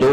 2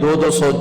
200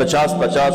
50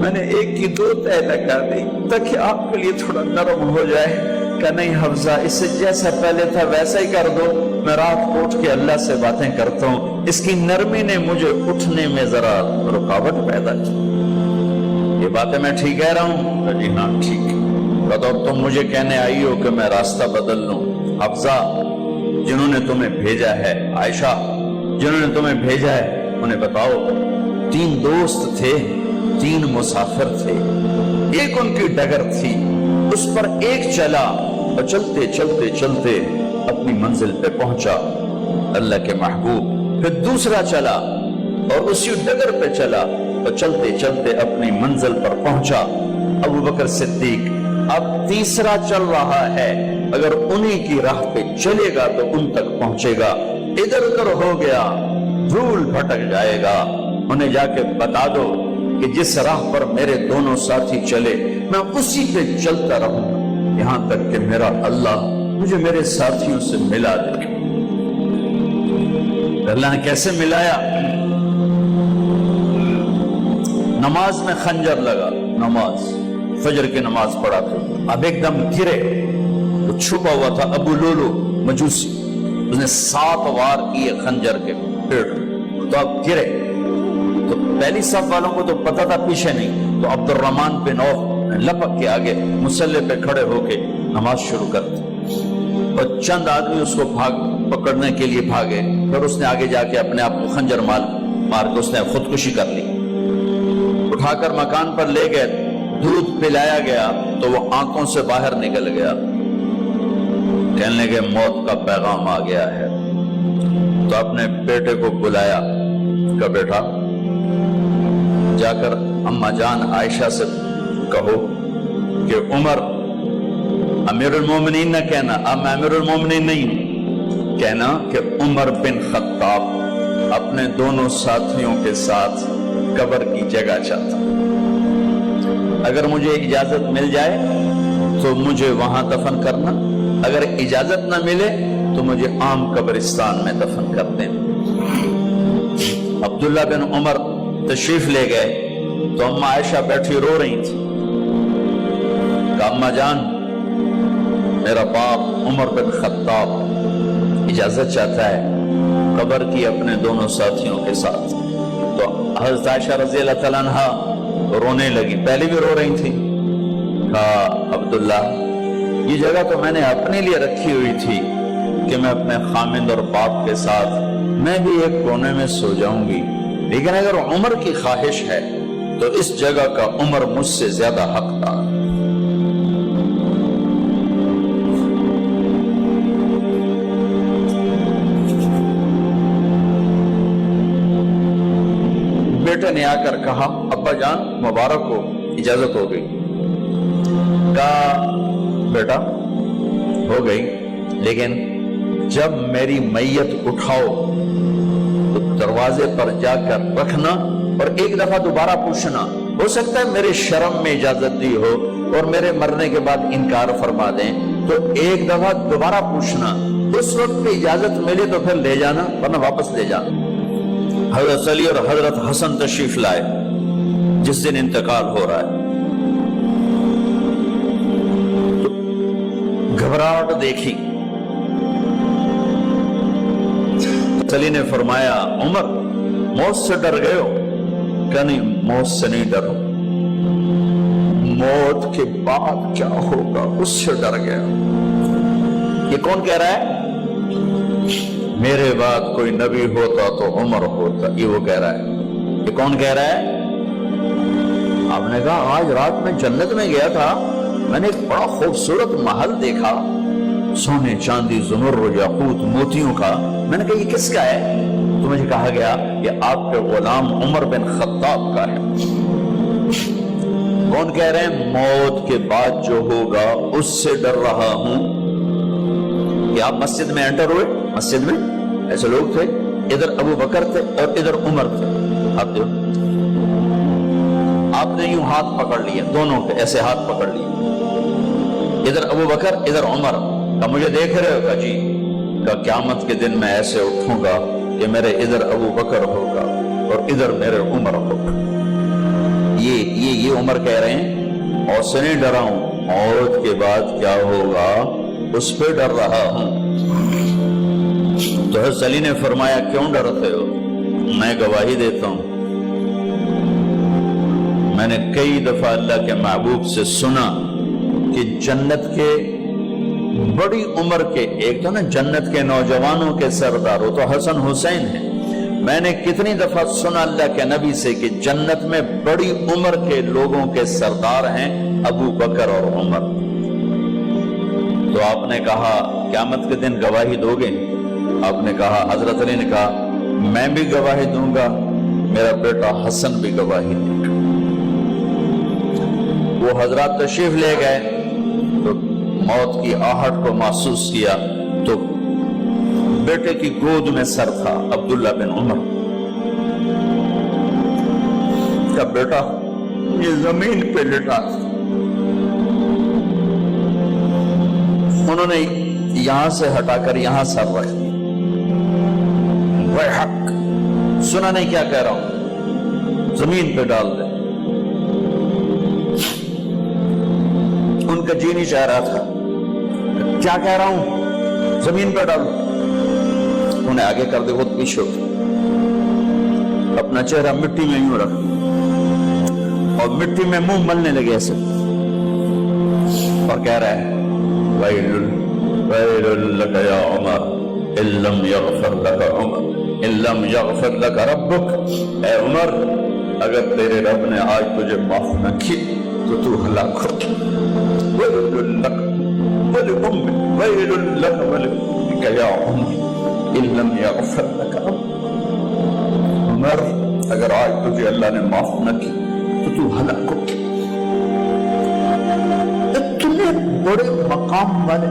میں نے ایک کی دو تہ لگا دی تاکہ آپ کے لیے تھوڑا نرم ہو جائے کہ نہیں حفظہ اس سے جیسا پہلے تھا ویسا ہی کر دو، میں رات کو اٹھ کے اللہ سے باتیں کرتا ہوں، اس کی نرمی نے مجھے اٹھنے میں ذرا رکاوٹ پیدا کی۔ یہ باتیں میں ٹھیک کہہ رہا ہوں؟ جی ہاں ٹھیک ہے۔ بتاؤ تم مجھے کہنے آئی ہو کہ میں راستہ بدل لوں؟ حفظہ جنہوں نے تمہیں بھیجا ہے، عائشہ جنہوں نے تمہیں بھیجا ہے انہیں بتاؤ، 3 دوست تھے، 3 مسافر تھے، ایک ان کی ڈگر تھی، اس پر ایک چلا اور چلتے چلتے چلتے اپنی منزل پہ پہنچا اللہ کے محبوب، پھر دوسرا چلا اور اسی ڈگر پہ چلا اور چلتے چلتے اپنی منزل پر پہنچا ابو بکر صدیق، اب تیسرا چل رہا ہے، اگر انہی کی راہ پہ چلے گا تو ان تک پہنچے گا، ادھر ادھر ہو گیا دھول بھٹک جائے گا، انہیں جا کے بتا دو کہ جس راہ پر میرے دونوں ساتھی چلے میں اسی پہ چلتا رہوں یہاں تک کہ میرا اللہ مجھے میرے ساتھیوں سے ملا دے۔ اللہ نے کیسے ملایا؟ نماز میں خنجر لگا، نماز فجر کی نماز پڑھا تھا، اب ایک دم گرے، وہ چھپا ہوا تھا ابو لولو مجوسی، اس نے 7 وار کیے خنجر کے پیڑ، تو اب گرے، تو پہلی صف والوں کو تو پتہ تھا پیچھے نہیں، تو عبد الرحمن بن عوف لپک کے آگے مصلی پہ کھڑے ہو کے نماز شروع کر دی، اور چند آدمی اس کو پکڑنے کے لیے بھاگے، پھر اس نے آگے جا کے اپنے آپ کو خنجر مار کے اس نے خودکشی کر لی، اٹھا کر مکان پر لے گئے، دودھ پلایا گیا تو وہ آنکھوں سے باہر نکل گیا، کہنے لگے موت کا پیغام آ گیا ہے، تو اپنے بیٹے کو بلایا کہ بیٹا جا کر اماں جان عائشہ سے کہو کہ عمر امیر المومنین نہ کہنا، اب میں امیر المومنین نہیں ہوں، کہنا کہ عمر بن خطاب اپنے دونوں ساتھیوں کے ساتھ قبر کی جگہ چاہتا، اگر مجھے اجازت مل جائے تو مجھے وہاں دفن کرنا، اگر اجازت نہ ملے تو مجھے عام قبرستان میں دفن کر دیں۔ عبداللہ بن عمر تشریف لے گئے تو اماں عائشہ بیٹھی رو رہی تھی، کہ اماں جان میرا باپ عمر بن خطاب اجازت چاہتا ہے قبر کی اپنے دونوں ساتھیوں کے ساتھ، تو حضرت عائشہ رضی اللہ تعالیٰ عنہ رونے لگی، پہلے بھی رو رہی تھی، کہا عبداللہ یہ جگہ تو میں نے اپنے لیے رکھی ہوئی تھی کہ میں اپنے خامند اور باپ کے ساتھ میں بھی ایک کونے میں سو جاؤں گی، لیکن اگر عمر کی خواہش ہے تو اس جگہ کا عمر مجھ سے زیادہ حقدار۔ بیٹے نے آ کر کہا ابا جان مبارک ہو، اجازت ہو گئی، کہا بیٹا ہو گئی، لیکن جب میری میت اٹھاؤ تو دروازے پر جا کر رکھنا اور ایک دفعہ دوبارہ پوچھنا، ہو سکتا ہے میرے شرم میں اجازت دی ہو اور میرے مرنے کے بعد انکار فرما دیں، تو ایک دفعہ دوبارہ پوچھنا، اس وقت پہ اجازت ملے تو پھر لے جانا ورنہ واپس لے جانا۔ حضرت علی اور حضرت حسن تشریف لائے جس دن انتقال ہو رہا ہے، گھبراہٹ دیکھی، علی نے فرمایا عمر موت سے ڈر گئے ہو؟ کہ نہیں موت سے نہیں ڈرو، موت کے بعد کیا ہوگا اس سے ڈر گیا۔ یہ کون کہہ رہا ہے؟ میرے بعد کوئی نبی ہوتا تو عمر ہوتا، یہ وہ کہہ رہا ہے۔ یہ کون کہہ رہا ہے؟ آپ نے کہا آج رات میں جنت میں گیا تھا، میں نے ایک بڑا خوبصورت محل دیکھا، سونے چاندی زمرد یاقوت موتیوں کا، میں نے کہا یہ کس کا ہے؟ تو مجھے کہا گیا یہ آپ کے غلام عمر بن خطاب کا ہے۔ کون کہہ رہے ہیں موت کے بعد جو ہوگا اس سے ڈر رہا ہوں؟ کہ آپ مسجد میں انٹر ہوئے، مسجد میں ایسے لوگ تھے، ادھر ابو بکر تھے اور ادھر عمر تھے، آپ نے یوں ہاتھ پکڑ لیا، دونوں کے ایسے ہاتھ پکڑ لیے، ادھر ابو بکر ادھر عمر، کہ مجھے دیکھ رہے ہو؟ کہ جی، کہ قیامت کے دن میں ایسے اٹھوں گا کہ میرے ادھر ابو بکر ہوگا اور ادھر میرے عمر ہوگا۔ یہ یہ عمر کہہ رہے ہیں اور سے نہیں ڈرا ہوں، موت کے بعد کیا ہوگا اس پہ ڈر رہا ہوں۔ تو حضرت علی نے فرمایا کیوں ڈرتے ہو؟ میں گواہی دیتا ہوں، میں نے کئی دفعہ اللہ کے محبوب سے سنا کہ جنت کے بڑی عمر کے، ایک تو نا جنت کے نوجوانوں کے سردار، وہ تو حسن حسین ہیں، میں نے کتنی دفعہ سنا اللہ کے نبی سے کہ جنت میں بڑی عمر کے لوگوں کے سردار ہیں ابو بکر اور عمر۔ تو آپ نے کہا قیامت کے دن گواہی دو گے؟ آپ نے کہا، حضرت علی نے کہا میں بھی گواہی دوں گا، میرا بیٹا حسن بھی گواہی دے گا۔ وہ حضرات تشریف لے گئے تو موت کی آہٹ کو محسوس کیا تو بیٹے کی گود میں سر تھا عبداللہ بن عمر کا بیٹا، یہ زمین پہ لٹا، انہوں نے یہاں سے ہٹا کر یہاں سر رکھ دیا۔ وہ حق سنا نہیں کیا کہہ رہا ہوں، زمین پہ ڈال دے۔ ان کا جی نہیں چاہ رہا تھا، کیا کہہ رہا ہوں، زمین پہ ڈالو۔ انہیں آگے کر دے، خود پیچھے اپنا چہرہ مٹی میں یوں رکھ اور مٹی میں منہ ملنے لگے ایسے، اور کہہ رہا ہے ویل لک یا عمر ان لم یغفر لک عمر ان لم یغفر لک ربک، اے عمر اگر تیرے رب نے آج تجھے معاف نہ کی تو ہلاک ہو۔ ویل لک ولأمک ویل لک ولأمک یا عمر ان لم یغفر لک ربک، عمر اگر آج تجھے اللہ نے معاف نہ کی تو ہلاک ہو۔ اتنے بڑے مقام والے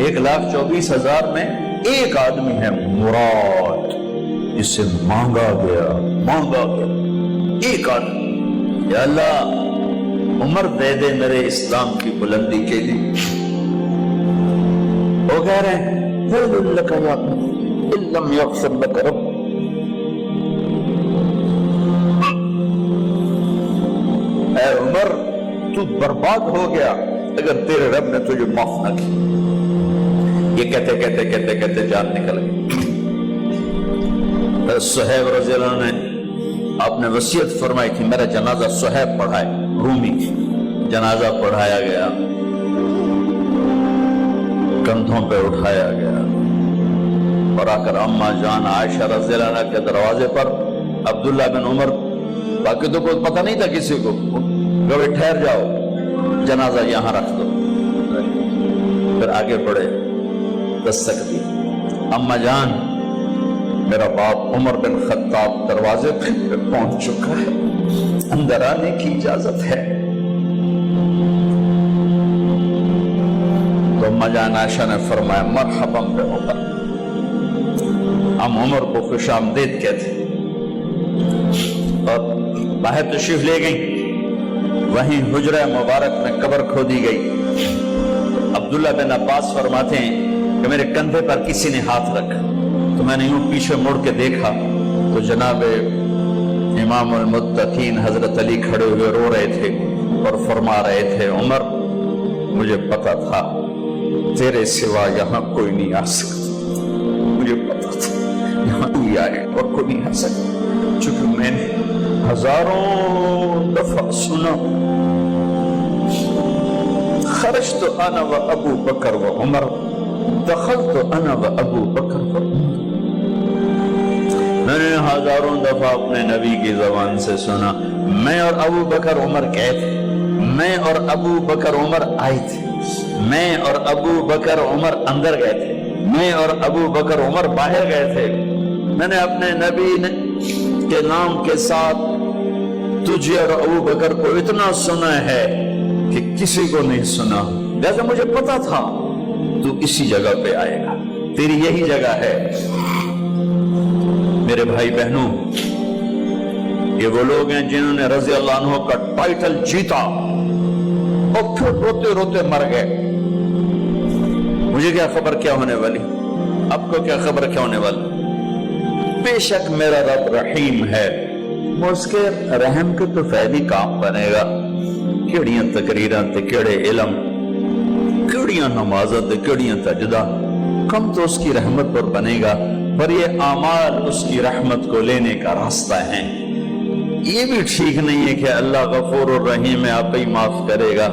1,24,000 میں ایک آدمی ہے مراد، جسے مانگا گیا ایک آدمی، یا اللہ عمر دے دے میرے اسلام کی بلندی کے لیے۔ وہ کہہ رہے ہیں ویل لک یا عمر ان لم یغفر لک ربک، اے عمر تو برباد ہو گیا اگر تیرے رب نے تجھے معاف نہ کی۔ یہ کہتے جان نکل گئی۔ صہیب رضی اللہ عنہ نے آپ نے وصیت فرمائی تھی میرا جنازہ صہیب پڑھائے، رومی جنازہ پڑھایا گیا، کندھوں پہ اٹھایا گیا، اور آ کر اماں جان عائشہ رضی اللہ عنہ کے دروازے پر عبداللہ بن عمر، باقی تو کوئی پتہ نہیں تھا کسی کو، کبھی ٹھہر جاؤ جنازہ یہاں رکھ دو، پھر آگے بڑھے، دستک دی، اماں جان میرا باپ عمر بن خطاب دروازے پہ پہنچ چکا ہے، اندر آنے کی اجازت ہے۔ تو اماں جان عائشہ نے فرمایا مرحبا بعمر، ہم عمر کو خوش آمدید کہتے، اور باہر تشریف لے گئیں، وہیں حجرہ مبارک میں قبر کھودی گئی۔ عبداللہ بن عباس فرماتے ہیں کہ میرے کندھے پر کسی نے ہاتھ رکھا تو میں نے یوں پیچھے مڑ کے دیکھا تو جناب امام المتقین حضرت علی کھڑے ہوئے رو رہے تھے اور فرما رہے تھے عمر مجھے پتا تھا تیرے سوا یہاں کوئی نہیں آ سکتا، مجھے پتا تھا یہاں کوئی آئے اور کوئی نہیں آ سکتا، چونکہ میں نے ہزاروں دفعہ سنا خرجت انا و ابو بکر و عمر دخلت انا و ابو بکر و عمر، میں نے ہزاروں دفعہ اپنے نبی کی زبان سے سنا میں اور ابو بکر عمر گئے تھے، میں اور ابو بکر عمر آئے تھے، میں اور ابو بکر عمر اندر گئے تھے، میں اور ابو بکر عمر باہر گئے تھے، میں نے اپنے نبی کے نام کے ساتھ تجھے اور ابو بکر کو اتنا سنا ہے کہ کسی کو نہیں سنا، لہذا مجھے پتا تھا تو اسی جگہ پہ آئے گا، تیری یہی جگہ ہے۔ میرے بھائی بہنوں، یہ وہ لوگ ہیں جنہوں نے رضی اللہ عنہ کا ٹائٹل جیتا اور پھر روتے روتے مر گئے۔ مجھے کیا خبر کیا ہونے والی، آپ کو کیا خبر کیا ہونے والی؟ بے شک میرا رب رحیم ہے، اس کے رحم کے تو فعلی کام بنے گا، کیڑیاں تقریراں تے کیڑے علم، کیڑیاں نمازاں تے کیڑیاں سجدہ، کم تو اس کی رحمت پر بنے گا، پر یہ اعمال اس کی رحمت کو لینے کا راستہ ہے۔ یہ بھی ٹھیک نہیں ہے کہ اللہ غفور الرحیم ہے، آپ ہی معاف کرے گا،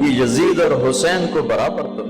یہ یزید اور حسین کو برابر تو